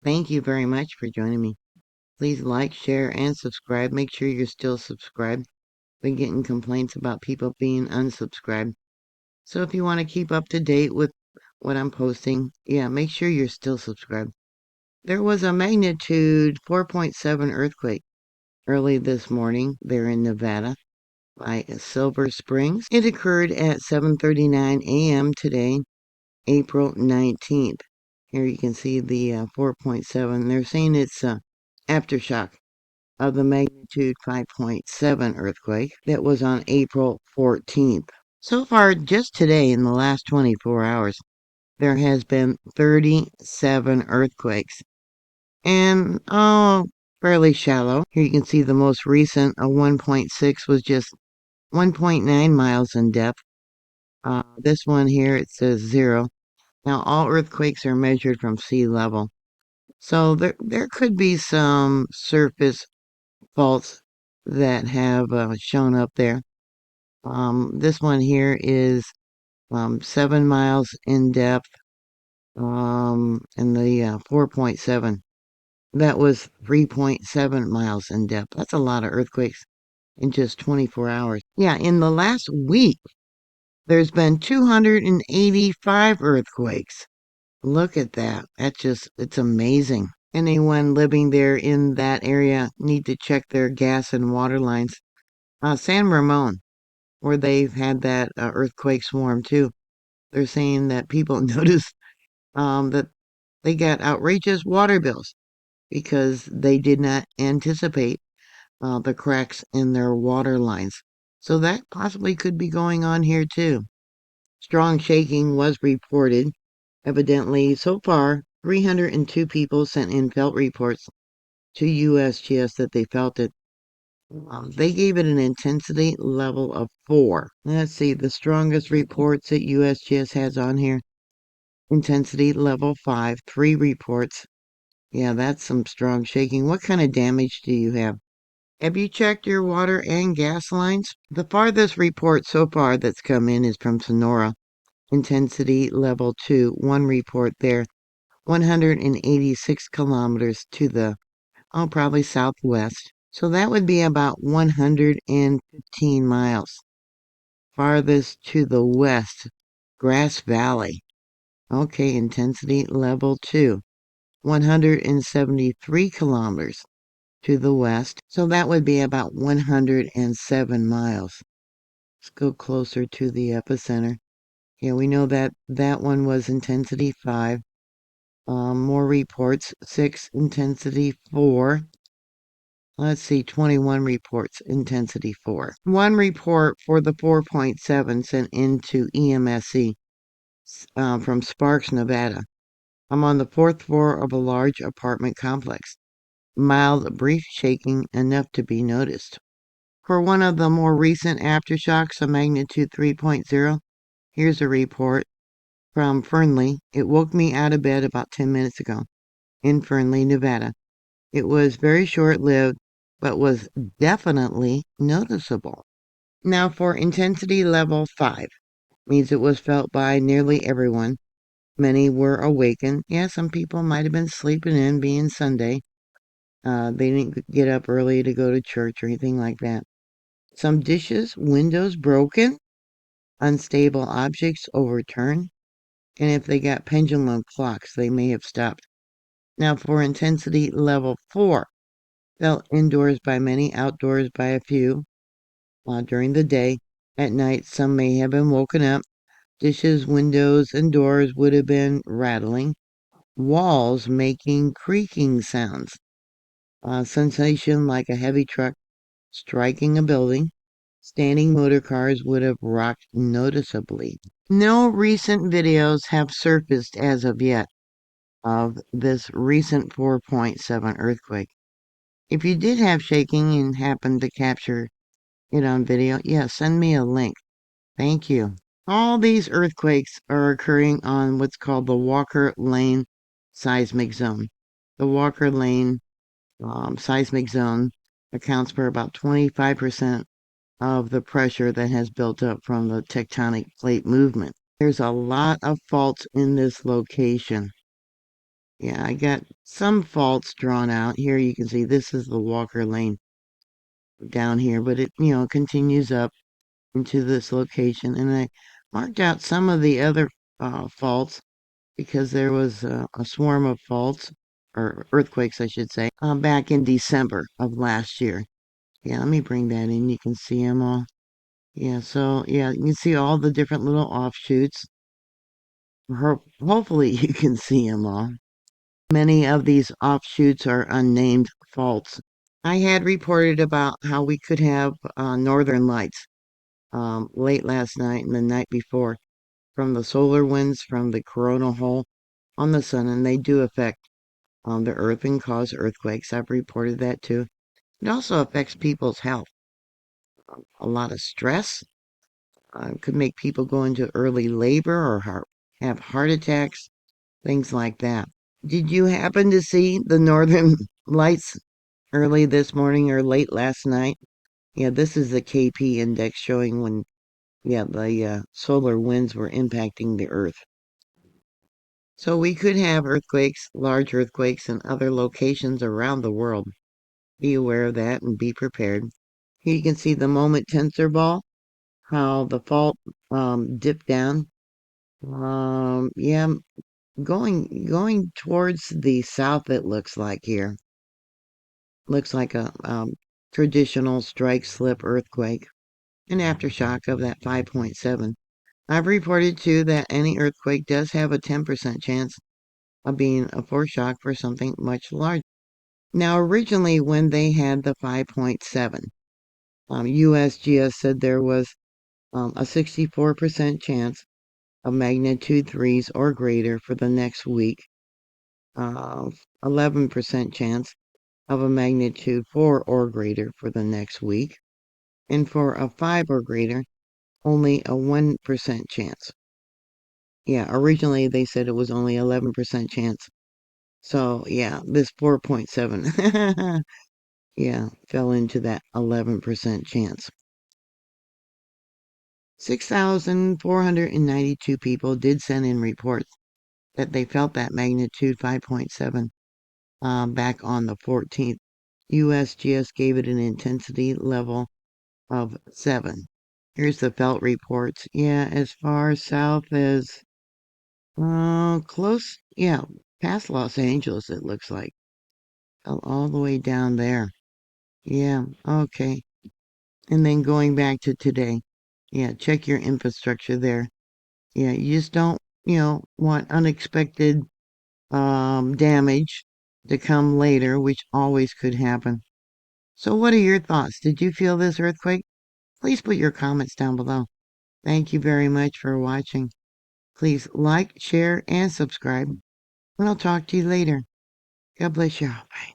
Thank you very much for joining me. Please like, share, and subscribe. Make sure you're still subscribed. Been getting complaints about people being unsubscribed. So if you want to keep up to date with what I'm posting, yeah, make sure you're still subscribed. There was a magnitude 4.7 earthquake early this morning there in Nevada by Silver Springs. It occurred at 7:39 a.m. today, April 19th. Here you can see the 4.7. They're saying it's aftershock of the magnitude 5.7 earthquake that was on April 14th. So far, just today, in the last 24 hours, there has been 37 earthquakes. And, fairly shallow. Here you can see the most recent, a 1.6, was just 1.9 miles in depth. This one here, it says 0. Now, all earthquakes are measured from sea level. So there could be some surface faults that have shown up there. This one here is 7 miles in depth, and the 4.7. That was 3.7 miles in depth. That's a lot of earthquakes in just 24 hours. Yeah, in the last week, there's been 285 earthquakes. Look at that. It's amazing. Anyone living there in that area need to check their gas and water lines. San Ramon, where they've had that earthquake swarm too. They're saying that people noticed that they got outrageous water bills because they did not anticipate the cracks in their water lines. So that possibly could be going on here too. Strong shaking was reported. Evidently, so far, 302 people sent in felt reports to USGS that they felt it. They gave it an intensity level of 4. Let's see, the strongest reports that USGS has on here. Intensity level 5, 3 reports. Yeah, that's some strong shaking. What kind of damage do you have? Have you checked your water and gas lines? The farthest report so far that's come in is from Sonora. Intensity level 2, 1 report there. 186 kilometers to the, probably southwest. So that would be about 115 miles. Farthest to the west, Grass Valley. Okay, intensity level 2, 173 kilometers to the west. So that would be about 107 miles. Let's go closer to the epicenter. Yeah, we know that that one was intensity 5. More reports, 6, intensity 4. Let's see, 21 reports, intensity 4. One report for the 4.7 sent into EMSC from Sparks, Nevada. I'm on the 4th floor of a large apartment complex. Mild, brief shaking enough to be noticed. For one of the more recent aftershocks, a magnitude 3.0, here's a report from Fernley. It woke me out of bed about 10 minutes ago in Fernley, Nevada. It was very short-lived, but was definitely noticeable. Now for intensity level 5, means it was felt by nearly everyone. Many were awakened. Yeah, some people might have been sleeping in, being Sunday. They didn't get up early to go to church or anything like that. Some dishes, windows broken, unstable objects overturned, and if they got pendulum clocks, they may have stopped. Now for intensity level 4, felt indoors by many, outdoors by a few. During the day, at night, some may have been woken up. Dishes, windows, and doors would have been rattling. Walls making creaking sounds. Sensation like a heavy truck striking a building. Standing motor cars would have rocked noticeably. No recent videos have surfaced as of yet of this recent 4.7 earthquake. If you did have shaking and happened to capture it on video, yeah, send me a link. Thank you. All these earthquakes are occurring on what's called the Walker Lane seismic zone. The Walker Lane seismic zone accounts for about 25% of the pressure that has built up from the tectonic plate movement. There's a lot of faults in this location. Yeah, I got some faults drawn out. Here you can see this is the Walker Lane down here, but it, continues up into this location. And I marked out some of the other faults because there was a swarm of faults, or earthquakes, I should say, back in December of last year. Yeah, let me bring that in. You can see them all. Yeah, so yeah, you can see all the different little offshoots. Hopefully you can see them all. Many of these offshoots are unnamed faults. I had reported about how we could have northern lights late last night and the night before from the solar winds from the coronal hole on the sun, and they do affect the earth and cause earthquakes. I've reported that too. It also affects people's health. A lot of stress could make people go into early labor or have heart attacks, things like that. Did you happen to see the northern lights early this morning or late last night? Yeah, this is the KP index showing when, yeah, the solar winds were impacting the earth. So we could have earthquakes, large earthquakes in other locations around the world. Be aware of that and be prepared. Here you can see the moment tensor ball, how the fault dipped down. Yeah, going towards the south, it looks like here. Looks like a traditional strike slip earthquake, an aftershock of that 5.7. I've reported too that any earthquake does have a 10% chance of being a foreshock for something much larger. Now, originally, when they had the 5.7, USGS said there was a 64% chance of magnitude 3s or greater for the next week, 11% chance of a magnitude 4 or greater for the next week, and for a 5 or greater, only a 1% chance. Yeah, originally they said it was only 11% chance. So, yeah, this 4.7, yeah, fell into that 11% chance. 6,492 people did send in reports that they felt that magnitude 5.7 back on the 14th. USGS gave it an intensity level of 7. Here's the felt reports. Yeah, as far south as close, yeah, past Los Angeles, it looks like. All the way down there. Yeah, okay. And then going back to today. Yeah, check your infrastructure there. Yeah, you just don't, want unexpected damage to come later, which always could happen. So what are your thoughts? Did you feel this earthquake? Please put your comments down below. Thank you very much for watching. Please like, share, and subscribe. And I'll talk to you later. God bless you. Bye.